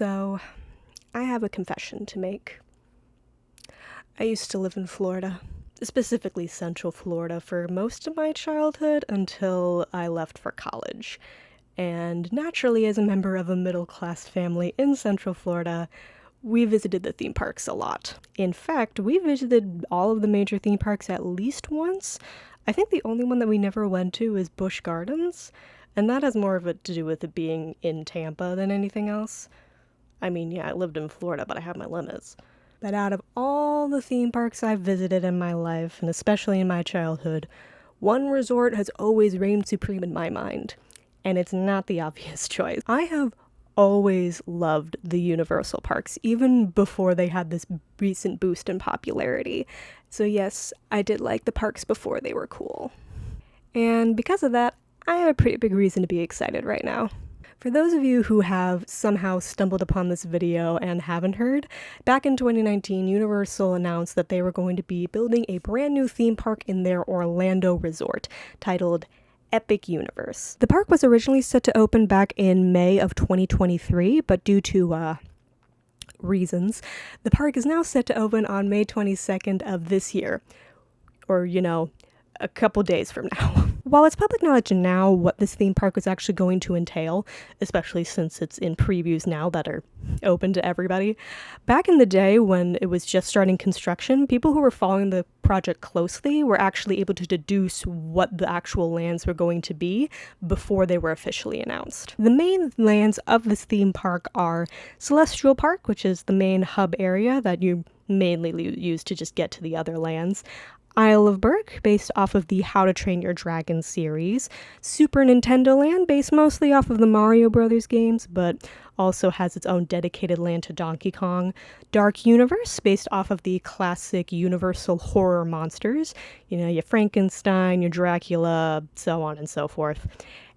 So, I have a confession to make. I used to live in Florida, specifically Central Florida, for most of my childhood until I left for college. And naturally, as a member of a middle-class family in Central Florida, we visited the theme parks a lot. In fact, we visited all of the major theme parks at least once. I think the only one that we never went to is Busch Gardens, and that has more of it to do with it being in Tampa than anything else. I mean, yeah, I lived in Florida, but I have my limits. But out of all the theme parks I've visited in my life, and especially in my childhood, one resort has always reigned supreme in my mind, and it's not the obvious choice. I have always loved the Universal parks, even before they had this recent boost in popularity. So yes, I did like the parks before they were cool. And because of that, I have a pretty big reason to be excited right now. For those of you who have somehow stumbled upon this video and haven't heard, back in 2019, Universal announced that they were going to be building a brand new theme park in their Orlando resort, titled Epic Universe. The park was originally set to open back in May of 2023, but due to reasons, the park is now set to open on May 22nd of this year, or, a couple days from now. While it's public knowledge now what this theme park is actually going to entail, especially since it's in previews now that are open to everybody, back in the day when it was just starting construction, people who were following the project closely were actually able to deduce what the actual lands were going to be before they were officially announced. The main lands of this theme park are Celestial Park, which is the main hub area that you mainly use to just get to the other lands. Isle of Berk, based off of the How to Train Your Dragon series. Super Nintendo Land, based mostly off of the Mario Brothers games, but also has its own dedicated land to Donkey Kong. Dark Universe, based off of the classic Universal horror monsters. Your Frankenstein, your Dracula, so on and so forth.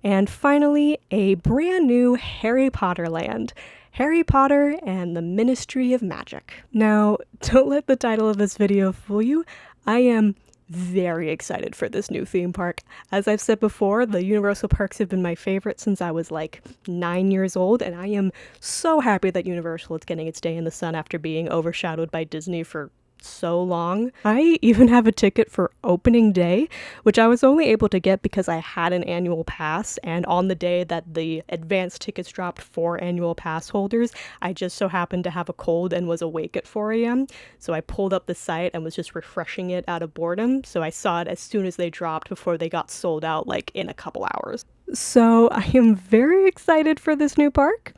And finally, a brand new Harry Potter land. Harry Potter and the Ministry of Magic. Now, don't let the title of this video fool you. I am very excited for this new theme park. As I've said before, the Universal parks have been my favorite since I was like 9 years old, and I am so happy that Universal is getting its day in the sun after being overshadowed by Disney for so long. I even have a ticket for opening day, which I was only able to get because I had an annual pass, and on the day that the advance tickets dropped for annual pass holders, I just so happened to have a cold and was awake at 4 a.m. So I pulled up the site and was just refreshing it out of boredom, so I saw it as soon as they dropped before they got sold out like in a couple hours. So I am very excited for this new park.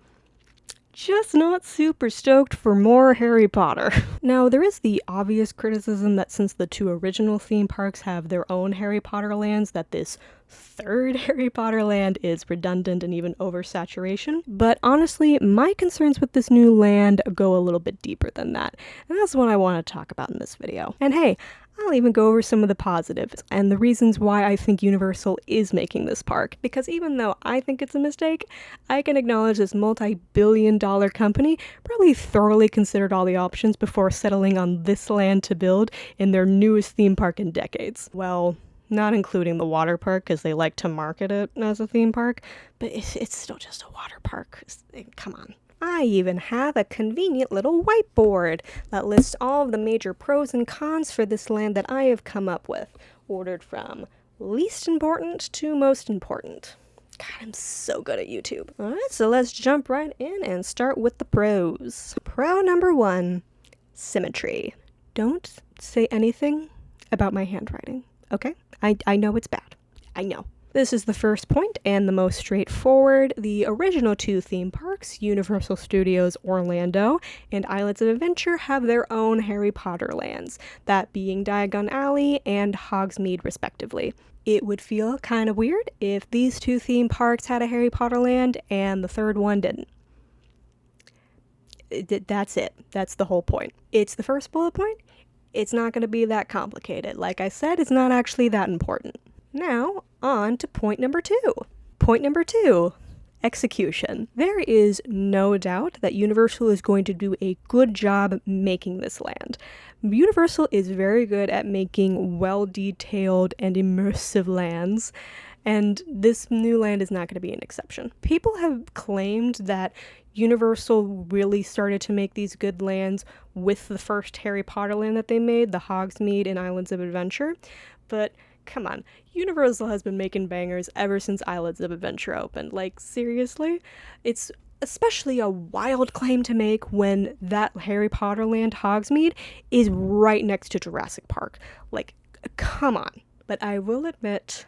Just not super stoked for more Harry Potter. Now, there is the obvious criticism that since the two original theme parks have their own Harry Potter lands, that this third Harry Potter land is redundant and even oversaturation. But honestly, my concerns with this new land go a little bit deeper than that, and that's what I want to talk about in this video. And hey, I'll even go over some of the positives and the reasons why I think Universal is making this park, because even though I think it's a mistake, I can acknowledge this multi-billion-dollar company probably thoroughly considered all the options before settling on this land to build in their newest theme park in decades. Well, not including the water park, because they like to market it as a theme park, but it's still just a water park. Come on. I even have a convenient little whiteboard that lists all of the major pros and cons for this land that I have come up with, ordered from least important to most important. God, I'm so good at YouTube. Alright, so let's jump right in and start with the pros. Pro number 1, symmetry. Don't say anything about my handwriting, okay? I know it's bad. I know. This is the first point and the most straightforward. The original two theme parks, Universal Studios Orlando and Islands of Adventure, have their own Harry Potter lands, that being Diagon Alley and Hogsmeade respectively. It would feel kind of weird if these two theme parks had a Harry Potter land and the third one didn't. That's it. That's the whole point. It's the first bullet point. It's not going to be that complicated. Like I said, it's not actually that important. Now, on to point number 2. Point number 2, execution. There is no doubt that Universal is going to do a good job making this land. Universal is very good at making well-detailed and immersive lands, and this new land is not going to be an exception. People have claimed that Universal really started to make these good lands with the first Harry Potter land that they made, the Hogsmeade and Islands of Adventure, but come on, Universal has been making bangers ever since Islands of Adventure opened. Like, seriously? It's especially a wild claim to make when that Harry Potter land, Hogsmeade, is right next to Jurassic Park. Like, come on. But I will admit,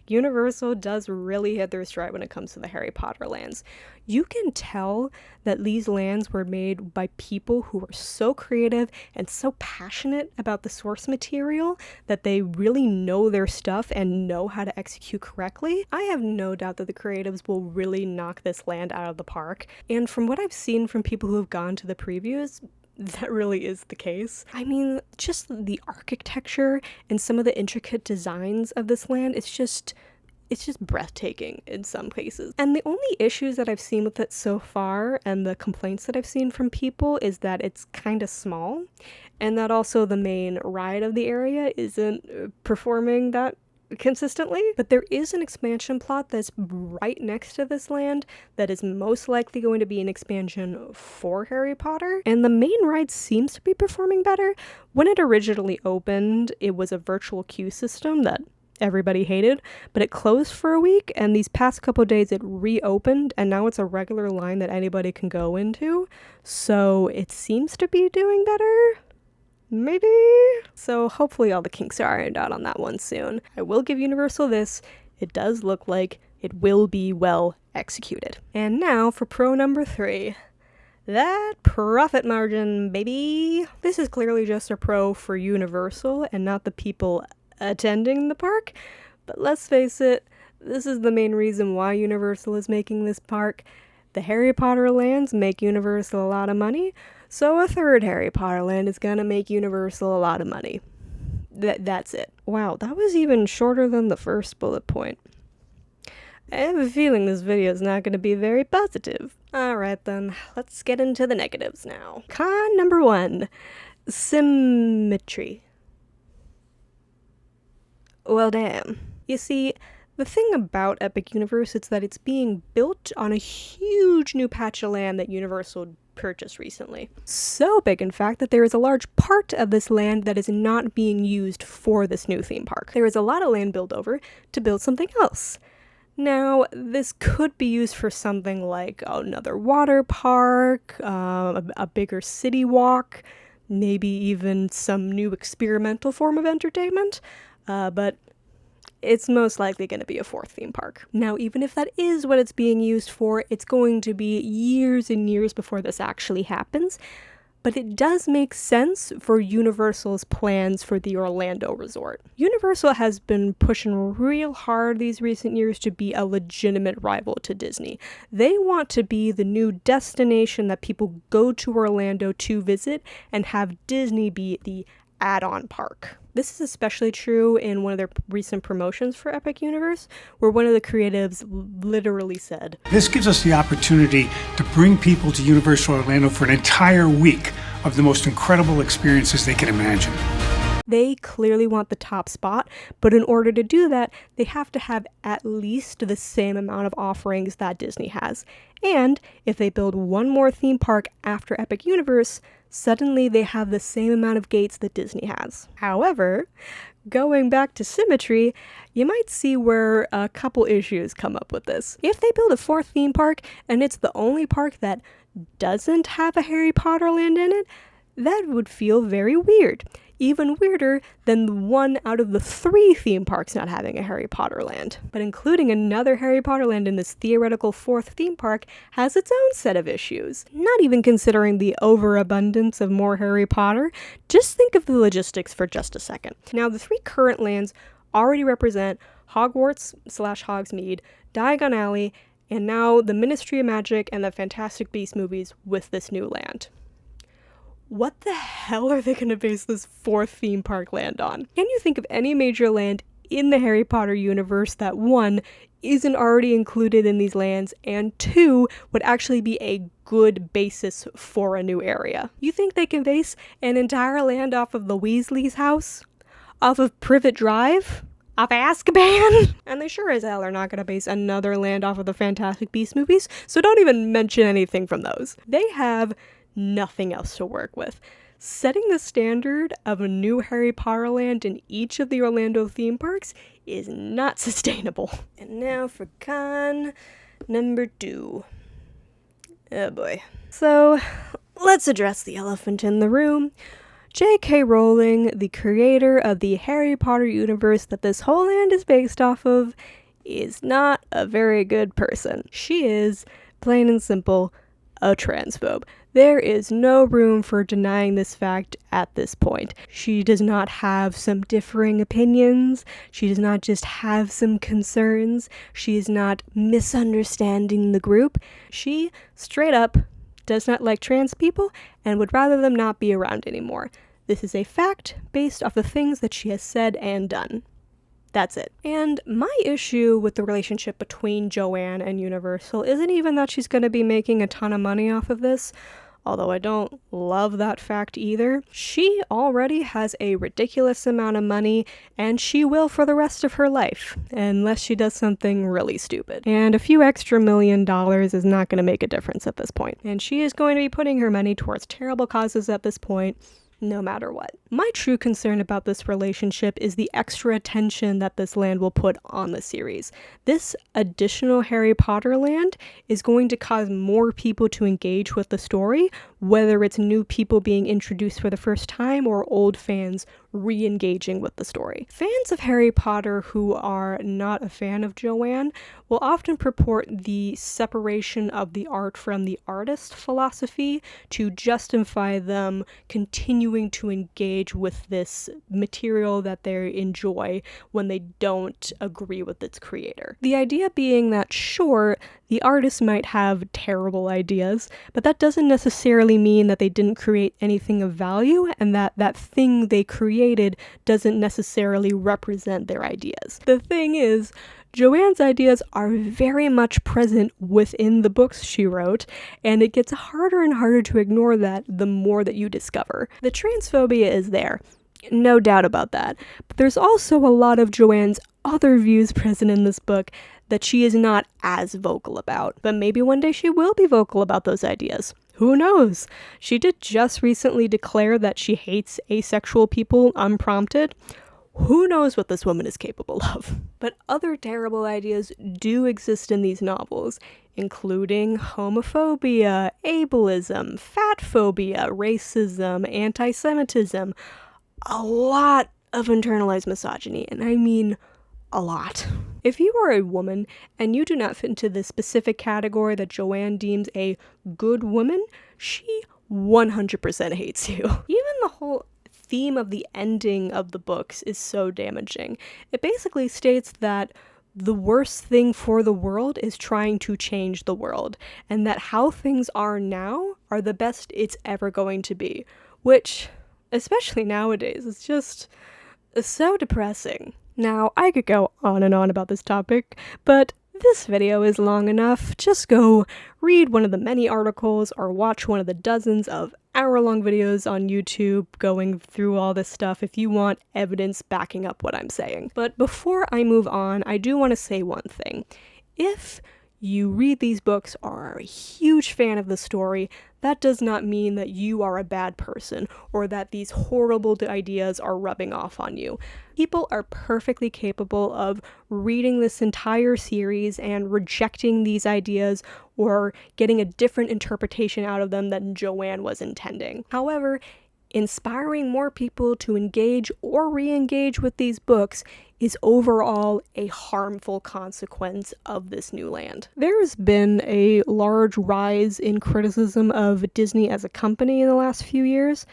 Universal does really hit their stride when it comes to the Harry Potter lands. You can tell that these lands were made by people who are so creative and so passionate about the source material that they really know their stuff and know how to execute correctly. I have no doubt that the creatives will really knock this land out of the park. And from what I've seen from people who have gone to the previews, that really is the case. I mean, just the architecture and some of the intricate designs of this land, it's just breathtaking in some cases. And the only issues that I've seen with it so far, and the complaints that I've seen from people, is that it's kind of small, and that also the main ride of the area isn't performing that consistently. But there is an expansion plot that's right next to this land that is most likely going to be an expansion for Harry Potter, and the main ride seems to be performing better. When it originally opened, it was a virtual queue system that everybody hated, but it closed for a week, and these past couple days it reopened, and now it's a regular line that anybody can go into, so it seems to be doing better. Maybe? So hopefully all the kinks are ironed out on that one soon. I will give Universal this. It does look like it will be well executed. And now for pro number 3. That profit margin, baby. This is clearly just a pro for Universal and not the people attending the park. But let's face it, this is the main reason why Universal is making this park. The Harry Potter lands make Universal a lot of money, so a third Harry Potter land is gonna make Universal a lot of money. That's it. Wow, that was even shorter than the first bullet point. I have a feeling this video is not going to be very positive. Alright then, let's get into the negatives now. Con number 1. Symmetry. Well, damn. You see, the thing about Epic Universe is that it's being built on a huge new patch of land that Universal purchased recently. So big, in fact, that there is a large part of this land that is not being used for this new theme park. There is a lot of land built over to build something else. Now, this could be used for something like another water park, a bigger city walk, maybe even some new experimental form of entertainment, but it's most likely going to be a 4th theme park. Now, even if that is what it's being used for, it's going to be years and years before this actually happens. But it does make sense for Universal's plans for the Orlando resort. Universal has been pushing real hard these recent years to be a legitimate rival to Disney. They want to be the new destination that people go to Orlando to visit and have Disney be the add-on park. This is especially true in one of their recent promotions for Epic Universe, where one of the creatives literally said, "This gives us the opportunity to bring people to Universal Orlando for an entire week of the most incredible experiences they can imagine." They clearly want the top spot, but in order to do that, they have to have at least the same amount of offerings that Disney has. And if they build one more theme park after Epic Universe, suddenly they have the same amount of gates that Disney has. However, going back to symmetry, you might see where a couple issues come up with this. If they build a 4th theme park and it's the only park that doesn't have a Harry Potter land in it, that would feel very weird. Even weirder than the 1 out of the 3 theme parks not having a Harry Potter land. But including another Harry Potter land in this theoretical 4th theme park has its own set of issues. Not even considering the overabundance of more Harry Potter, just think of the logistics for just a second. Now, the 3 current lands already represent Hogwarts/Hogsmeade, Diagon Alley, and now the Ministry of Magic and the Fantastic Beasts movies with this new land. What the hell are they going to base this 4th theme park land on? Can you think of any major land in the Harry Potter universe that 1, isn't already included in these lands, and 2, would actually be a good basis for a new area? You think they can base an entire land off of the Weasley's house? Off of Privet Drive? off Azkaban. And they sure as hell are not going to base another land off of the Fantastic Beasts movies, so don't even mention anything from those. They have nothing else to work with. Setting the standard of a new Harry Potter land in each of the Orlando theme parks is not sustainable. And now for con number 2. Oh boy. So, let's address the elephant in the room. J.K. Rowling, the creator of the Harry Potter universe that this whole land is based off of, is not a very good person. She is, plain and simple, a transphobe. There is no room for denying this fact at this point. She does not have some differing opinions. She does not just have some concerns. She is not misunderstanding the group. She, straight up, does not like trans people and would rather them not be around anymore. This is a fact based off the things that she has said and done. That's it. And my issue with the relationship between Joanne and Universal isn't even that she's going to be making a ton of money off of this, although I don't love that fact either. She already has a ridiculous amount of money, and she will for the rest of her life, unless she does something really stupid. And a few extra $1 million is not going to make a difference at this point. And she is going to be putting her money towards terrible causes at this point, no matter what. My true concern about this relationship is the extra attention that this land will put on the series. This additional Harry Potter land is going to cause more people to engage with the story, whether it's new people being introduced for the first time or old fans re-engaging with the story. Fans of Harry Potter who are not a fan of Joanne will often purport the separation of the art from the artist philosophy to justify them continuing to engage with this material that they enjoy when they don't agree with its creator. The idea being that, sure, the artist might have terrible ideas, but that doesn't necessarily mean that they didn't create anything of value, and that that thing they created doesn't necessarily represent their ideas. The thing is, Joanne's ideas are very much present within the books she wrote, and it gets harder and harder to ignore that the more that you discover. The transphobia is there, no doubt about that, but there's also a lot of Joanne's other views present in this book that she is not as vocal about. But maybe one day she will be vocal about those ideas. Who knows? She did just recently declare that she hates asexual people unprompted. Who knows what this woman is capable of? But other terrible ideas do exist in these novels, including homophobia, ableism, fat phobia, racism, anti-Semitism, a lot of internalized misogyny, and I mean a lot. If you are a woman and you do not fit into the specific category that Joanne deems a good woman, she 100% hates you. Even the whole theme of the ending of the books is so damaging. It basically states that the worst thing for the world is trying to change the world, and that how things are now are the best it's ever going to be, which, especially nowadays, is just so depressing. Now, I could go on and on about this topic, but this video is long enough. Just go read one of the many articles or watch one of the dozens of hour-long videos on YouTube going through all this stuff if you want evidence backing up what I'm saying. But before I move on, I do want to say one thing. If you read these books or are a huge fan of the story, that does not mean that you are a bad person or that these horrible ideas are rubbing off on you. People are perfectly capable of reading this entire series and rejecting these ideas or getting a different interpretation out of them than Joanne was intending. However, inspiring more people to engage or re-engage with these books is overall a harmful consequence of this new land. There has been a large rise in criticism of Disney as a company in the last few years.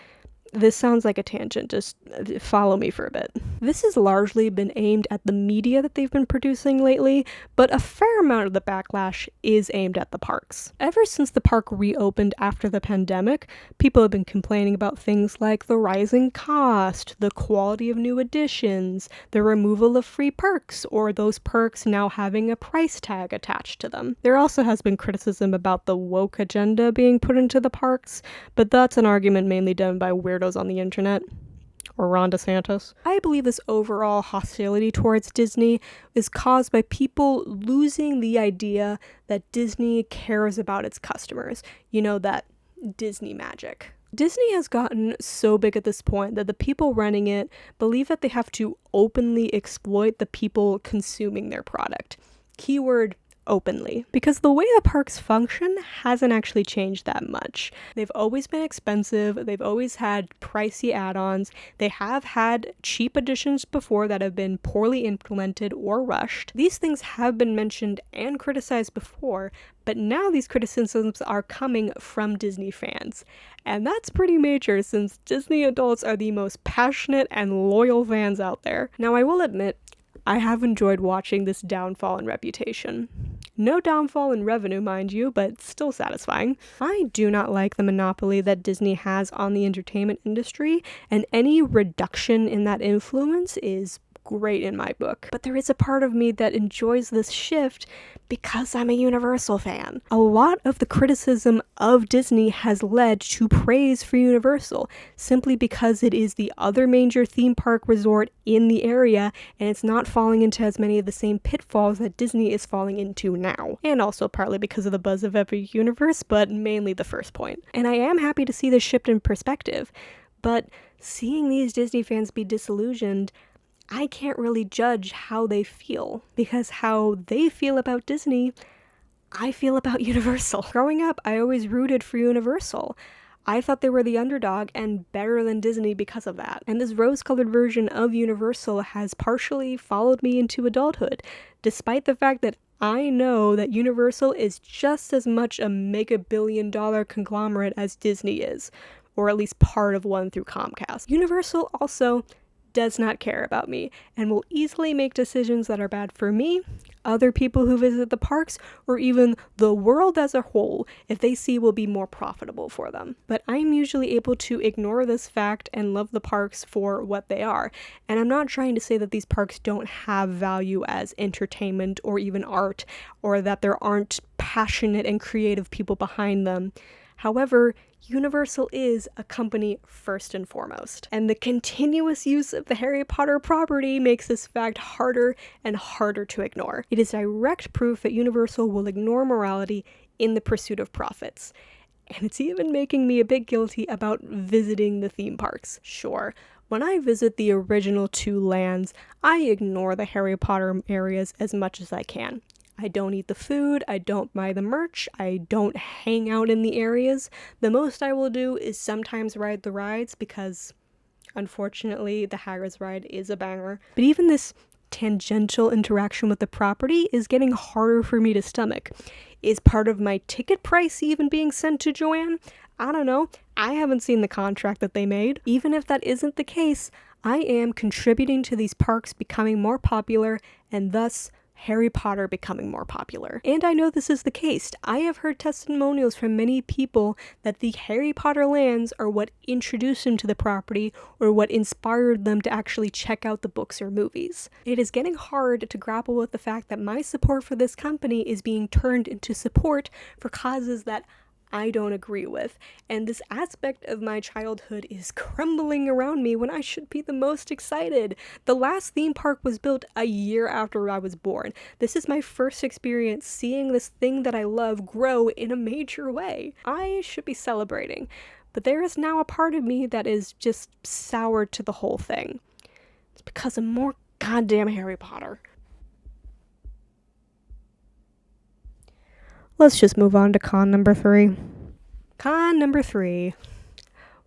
This sounds like a tangent, just follow me for a bit. This has largely been aimed at the media that they've been producing lately, but a fair amount of the backlash is aimed at the parks. Ever since the park reopened after the pandemic, people have been complaining about things like the rising cost, the quality of new additions, the removal of free perks, or those perks now having a price tag attached to them. There also has been criticism about the woke agenda being put into the parks, but that's an argument mainly done by weirdos on the internet. or Ron DeSantis. I believe this overall hostility towards Disney is caused by people losing the idea that Disney cares about its customers. You know, that Disney magic. Disney has gotten so big at this point that the people running it believe that they have to openly exploit the people consuming their product. Keyword openly. Because the way the parks function hasn't actually changed that much. They've always been expensive, they've always had pricey add-ons, they have had cheap additions before that have been poorly implemented or rushed. These things have been mentioned and criticized before, but now these criticisms are coming from Disney fans. And that's pretty major since Disney adults are the most passionate and loyal fans out there. Now I will admit, I have enjoyed watching this downfall in reputation. No downfall in revenue, mind you, but still satisfying. I do not like the monopoly that Disney has on the entertainment industry, and any reduction in that influence is great in my book. But there is a part of me that enjoys this shift because I'm a Universal fan. A lot of the criticism of Disney has led to praise for Universal, simply because it is the other major theme park resort in the area, and it's not falling into as many of the same pitfalls that Disney is falling into now. And also partly because of the buzz of Epic Universe, but mainly the first point. And I am happy to see this shift in perspective, but seeing these Disney fans be disillusioned, I can't really judge how they feel, because how they feel about Disney, I feel about Universal. Growing up, I always rooted for Universal. I thought they were the underdog and better than Disney because of that. And this rose-colored version of Universal has partially followed me into adulthood, despite the fact that I know that Universal is just as much a mega-billion-dollar conglomerate as Disney is, or at least part of one through Comcast. Universal also does not care about me and will easily make decisions that are bad for me, other people who visit the parks, or even the world as a whole if they see will be more profitable for them. But I'm usually able to ignore this fact and love the parks for what they are. And I'm not trying to say that these parks don't have value as entertainment or even art, or that there aren't passionate and creative people behind them. However, Universal is a company first and foremost, and the continuous use of the Harry Potter property makes this fact harder and harder to ignore. It is direct proof that Universal will ignore morality in the pursuit of profits. And it's even making me a bit guilty about visiting the theme parks. Sure, when I visit the original two lands, I ignore the Harry Potter areas as much as I can. I don't eat the food, I don't buy the merch, I don't hang out in the areas. The most I will do is sometimes ride the rides because, unfortunately, the Hagrid's ride is a banger. But even this tangential interaction with the property is getting harder for me to stomach. Is part of my ticket price even being sent to Joanne? I don't know. I haven't seen the contract that they made. Even if that isn't the case, I am contributing to these parks becoming more popular and thus Harry Potter becoming more popular. And I know this is the case. I have heard testimonials from many people that the Harry Potter lands are what introduced them to the property or what inspired them to actually check out the books or movies. It is getting hard to grapple with the fact that my support for this company is being turned into support for causes that I don't agree with, and this aspect of my childhood is crumbling around me when I should be the most excited. The last theme park was built a year after I was born. This is my first experience seeing this thing that I love grow in a major way. I should be celebrating, but there is now a part of me that is just sour to the whole thing. It's because of more goddamn Harry Potter. Let's just move on to con number 3. Con number 3.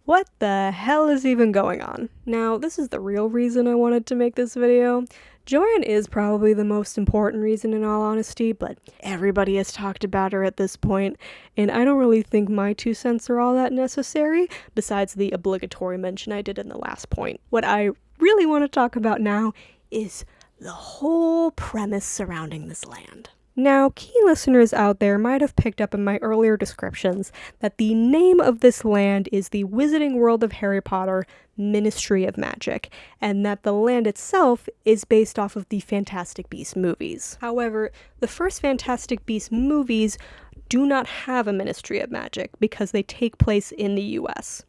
What the hell is even going on? Now, this is the real reason I wanted to make this video. Joanne is probably the most important reason in all honesty, but everybody has talked about her at this point, and I don't really think my 2 cents are all that necessary, besides the obligatory mention I did in the last point. What I really want to talk about now is the whole premise surrounding this land. Now, keen listeners out there might have picked up in my earlier descriptions that the name of this land is the Wizarding World of Harry Potter Ministry of Magic, and that the land itself is based off of the Fantastic Beasts movies. However, the first Fantastic Beasts movies do not have a Ministry of Magic because they take place in the US.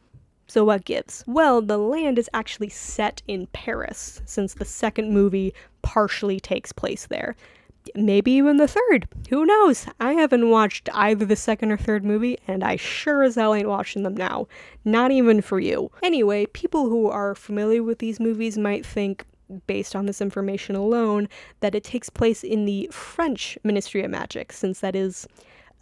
So what gives? Well, the land is actually set in Paris, since the second movie partially takes place there. Maybe even the third. Who knows? I haven't watched either the second or third movie, and I sure as hell ain't watching them now. Not even for you. Anyway, people who are familiar with these movies might think, based on this information alone, that it takes place in the French Ministry of Magic, since that is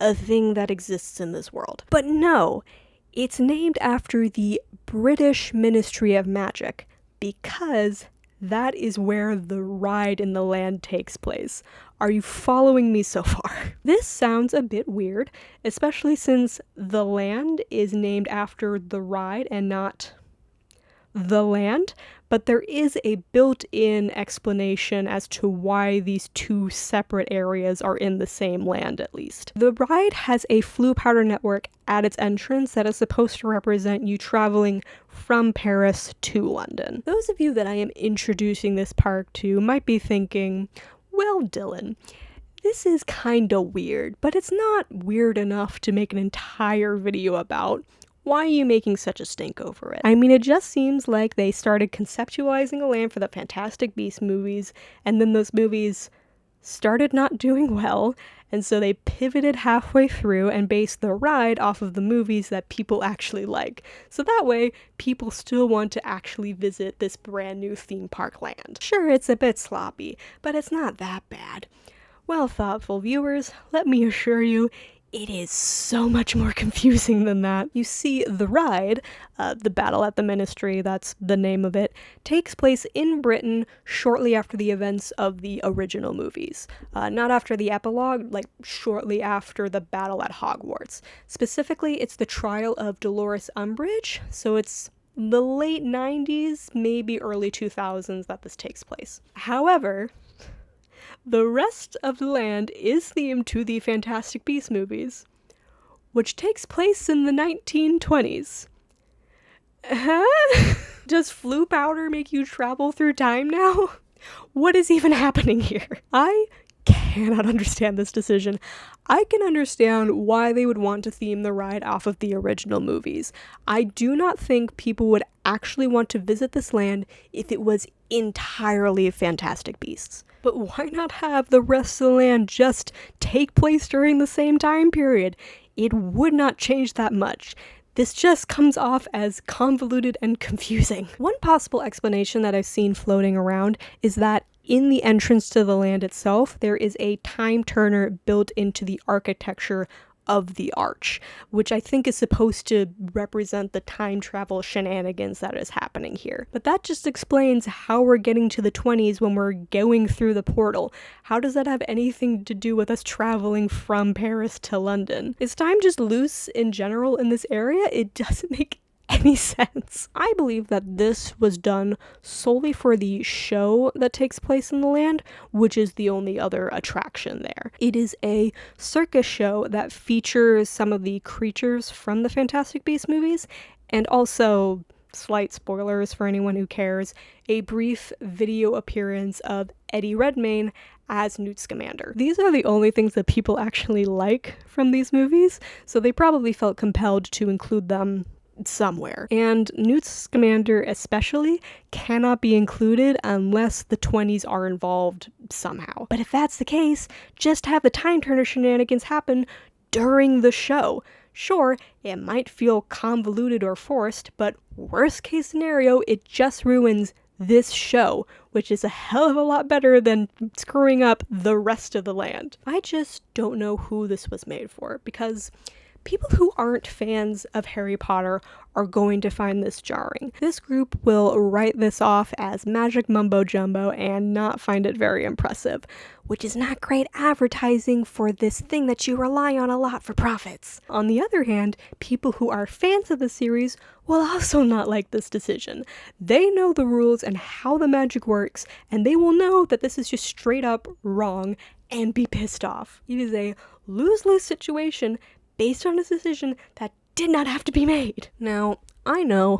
a thing that exists in this world. But no, it's named after the British Ministry of Magic, because that is where the ride in the land takes place. Are you following me so far? This sounds a bit weird, especially since the land is named after the ride and not the land, but there is a built-in explanation as to why these two separate areas are in the same land, at least. The ride has a Floo powder network at its entrance that is supposed to represent you traveling from Paris to London. Those of you that I am introducing this park to might be thinking, well, Dylan, this is kinda weird, but it's not weird enough to make an entire video about. Why are you making such a stink over it? I mean, it just seems like they started conceptualizing a land for the Fantastic Beasts movies, and then those movies started not doing well, and so they pivoted halfway through and based the ride off of the movies that people actually like. So that way, people still want to actually visit this brand new theme park land. Sure, it's a bit sloppy, but it's not that bad. Well, thoughtful viewers, let me assure you, it is so much more confusing than that. You see, the ride, the Battle at the Ministry, that's the name of it, takes place in Britain shortly after the events of the original movies. Not after the epilogue, like shortly after the battle at Hogwarts. Specifically, it's the trial of Dolores Umbridge, so it's the late 90s, maybe early 2000s that this takes place. However, the rest of the land is themed to the Fantastic Beasts movies, which takes place in the 1920s. Huh? Does Floo powder make you travel through time now? What is even happening here? I cannot understand this decision. I can understand why they would want to theme the ride off of the original movies. I do not think people would actually want to visit this land if it was entirely Fantastic Beasts. But why not have the rest of the land just take place during the same time period? It would not change that much. This just comes off as convoluted and confusing. One possible explanation that I've seen floating around is that in the entrance to the land itself, there is a time turner built into the architecture of the arch, which I think is supposed to represent the time travel shenanigans that is happening here. But that just explains how we're getting to the 20s when we're going through the portal. How does that have anything to do with us traveling from Paris to London? Is time just loose in general in this area? It doesn't make any sense. I believe that this was done solely for the show that takes place in the land, which is the only other attraction there. It is a circus show that features some of the creatures from the Fantastic Beasts movies, and also, slight spoilers for anyone who cares, a brief video appearance of Eddie Redmayne as Newt Scamander. These are the only things that people actually like from these movies, so they probably felt compelled to include them somewhere. And Newt Scamander especially cannot be included unless the 20s are involved somehow. But if that's the case, just have the time turner shenanigans happen during the show. Sure, it might feel convoluted or forced, but worst case scenario, it just ruins this show, which is a hell of a lot better than screwing up the rest of the land. I just don't know who this was made for, because people who aren't fans of Harry Potter are going to find this jarring. This group will write this off as magic mumbo jumbo and not find it very impressive, which is not great advertising for this thing that you rely on a lot for profits. On the other hand, people who are fans of the series will also not like this decision. They know the rules and how the magic works, and they will know that this is just straight up wrong and be pissed off. It is a lose-lose situation based on a decision that did not have to be made. Now, I know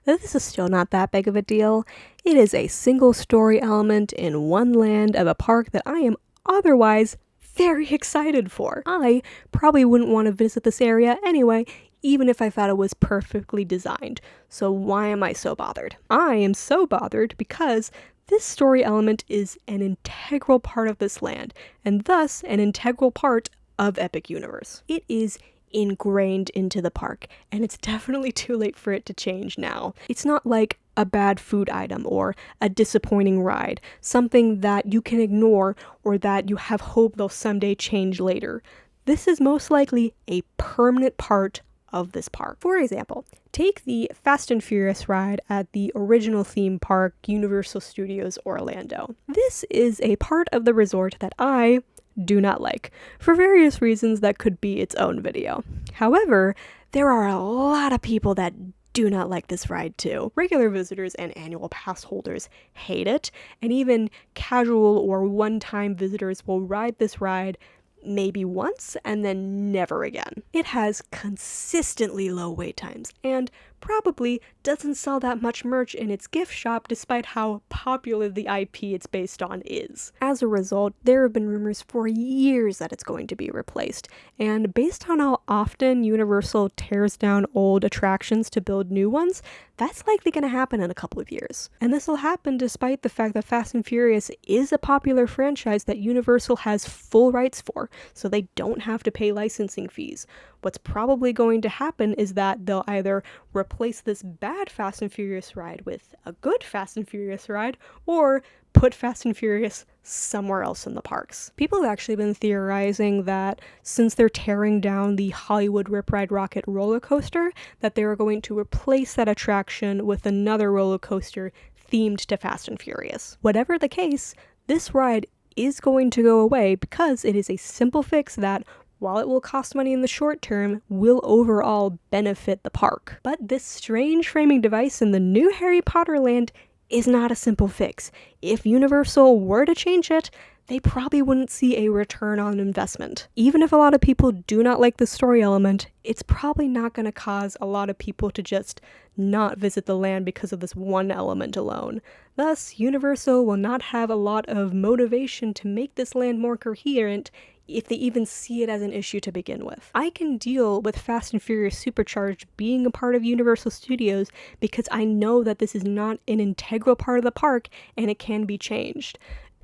that this is still not that big of a deal. It is a single story element in one land of a park that I am otherwise very excited for. I probably wouldn't want to visit this area anyway, even if I thought it was perfectly designed. So why am I so bothered? I am so bothered because this story element is an integral part of this land, and thus an integral part of Epic Universe. It is ingrained into the park, and it's definitely too late for it to change now. It's not like a bad food item or a disappointing ride, something that you can ignore or that you have hope they'll someday change later. This is most likely a permanent part of this park. For example, take the Fast and Furious ride at the original theme park, Universal Studios Orlando. This is a part of the resort that I do not like, for various reasons that could be its own video. However, there are a lot of people that do not like this ride too. Regular visitors and annual pass holders hate it, and even casual or one-time visitors will ride this ride maybe once and then never again. It has consistently low wait times and probably doesn't sell that much merch in its gift shop despite how popular the IP it's based on is. As a result, there have been rumors for years that it's going to be replaced, and based on how often Universal tears down old attractions to build new ones, that's likely going to happen in a couple of years. And this will happen despite the fact that Fast and Furious is a popular franchise that Universal has full rights for, so they don't have to pay licensing fees. What's probably going to happen is that they'll either replace this bad Fast and Furious ride with a good Fast and Furious ride, or put Fast and Furious somewhere else in the parks. People have actually been theorizing that since they're tearing down the Hollywood Rip Ride Rockit roller coaster, that they are going to replace that attraction with another roller coaster themed to Fast and Furious. Whatever the case, this ride is going to go away because it is a simple fix that, while it will cost money in the short term, will overall benefit the park. But this strange framing device in the new Harry Potter land is not a simple fix. If Universal were to change it, they probably wouldn't see a return on investment. Even if a lot of people do not like the story element, it's probably not going to cause a lot of people to just not visit the land because of this one element alone. Thus, Universal will not have a lot of motivation to make this land more coherent if they even see it as an issue to begin with. I can deal with Fast and Furious Supercharged being a part of Universal Studios because I know that this is not an integral part of the park and it can be changed.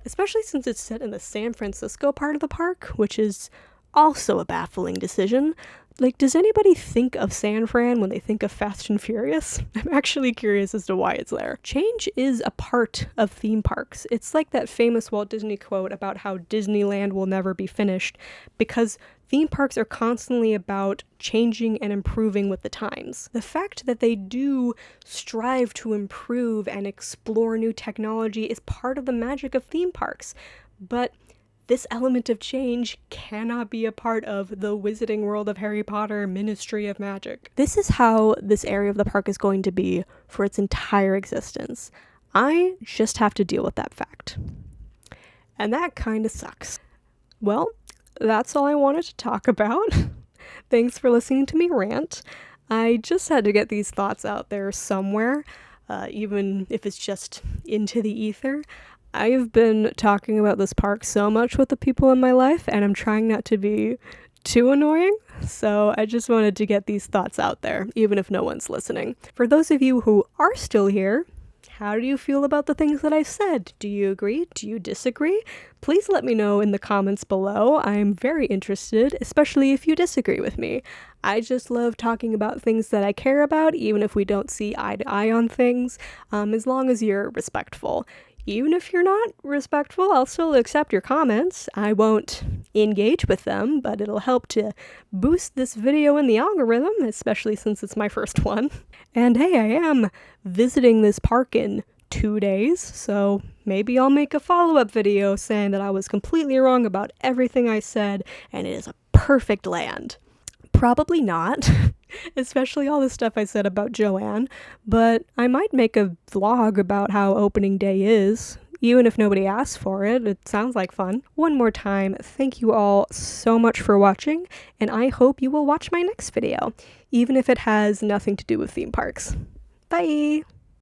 Especially since it's set in the San Francisco part of the park, which is also a baffling decision. Like, does anybody think of San Fran when they think of Fast and Furious? I'm actually curious as to why it's there. Change is a part of theme parks. It's like that famous Walt Disney quote about how Disneyland will never be finished, because theme parks are constantly about changing and improving with the times. The fact that they do strive to improve and explore new technology is part of the magic of theme parks, but this element of change cannot be a part of the Wizarding World of Harry Potter Ministry of Magic. This is how this area of the park is going to be for its entire existence. I just have to deal with that fact. And that kind of sucks. Well, that's all I wanted to talk about. Thanks for listening to me rant. I just had to get these thoughts out there somewhere, even if it's just into the ether. I have been talking about this park so much with the people in my life, and I'm trying not to be too annoying, so I just wanted to get these thoughts out there, even if no one's listening. For those of you who are still here, how do you feel about the things that I've said? Do you agree? Do you disagree? Please let me know in the comments below. I'm very interested, especially if you disagree with me. I just love talking about things that I care about, even if we don't see eye to eye on things, as long as you're respectful. Even if you're not respectful, I'll still accept your comments. I won't engage with them, but it'll help to boost this video in the algorithm, especially since it's my first one. And hey, I am visiting this park in 2 days, so maybe I'll make a follow-up video saying that I was completely wrong about everything I said, and it is a perfect land. Probably not. Especially all the stuff I said about Joanne, but I might make a vlog about how opening day is, even if nobody asks for it. It sounds like fun. One more time, thank you all so much for watching, and I hope you will watch my next video, even if it has nothing to do with theme parks. Bye!